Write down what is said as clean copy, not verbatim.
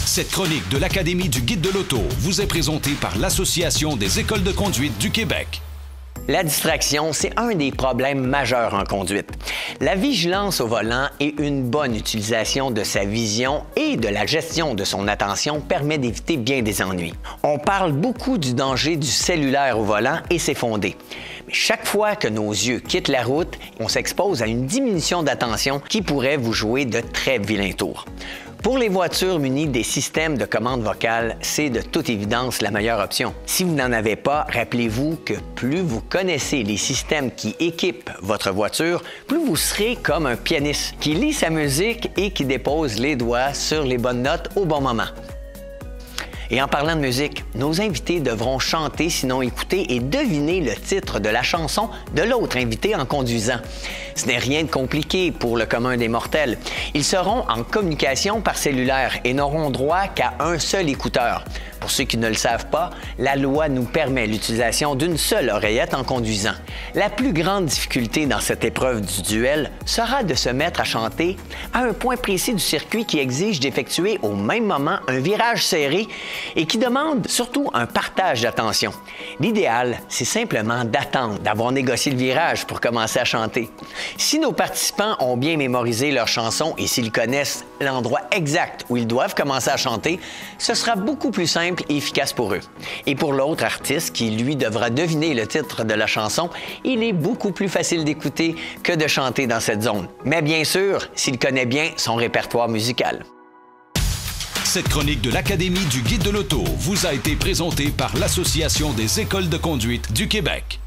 Cette chronique de l'Académie du guide de l'auto vous est présentée par l'Association des écoles de conduite du Québec. La distraction, c'est un des problèmes majeurs en conduite. La vigilance au volant et une bonne utilisation de sa vision et de la gestion de son attention permet d'éviter bien des ennuis. On parle beaucoup du danger du cellulaire au volant et c'est fondé. Mais chaque fois que nos yeux quittent la route, on s'expose à une diminution d'attention qui pourrait vous jouer de très vilains tours. Pour les voitures munies des systèmes de commande vocale, c'est de toute évidence la meilleure option. Si vous n'en avez pas, rappelez-vous que plus vous connaissez les systèmes qui équipent votre voiture, plus vous serez comme un pianiste qui lit sa musique et qui dépose les doigts sur les bonnes notes au bon moment. Et en parlant de musique, nos invités devront chanter, sinon écouter et deviner le titre de la chanson de l'autre invité en conduisant. Ce n'est rien de compliqué pour le commun des mortels. Ils seront en communication par cellulaire et n'auront droit qu'à un seul écouteur. Pour ceux qui ne le savent pas, la loi nous permet l'utilisation d'une seule oreillette en conduisant. La plus grande difficulté dans cette épreuve du duel sera de se mettre à chanter à un point précis du circuit qui exige d'effectuer au même moment un virage serré et qui demande surtout un partage d'attention. L'idéal, c'est simplement d'attendre d'avoir négocié le virage pour commencer à chanter. Si nos participants ont bien mémorisé leur chanson et s'ils connaissent l'endroit exact où ils doivent commencer à chanter, ce sera beaucoup plus simple et efficace pour eux. Et pour l'autre artiste qui, lui, devra deviner le titre de la chanson, il est beaucoup plus facile d'écouter que de chanter dans cette zone. Mais bien sûr, s'il connaît bien son répertoire musical. Cette chronique de l'Académie du guide de l'auto vous a été présentée par l'Association des écoles de conduite du Québec.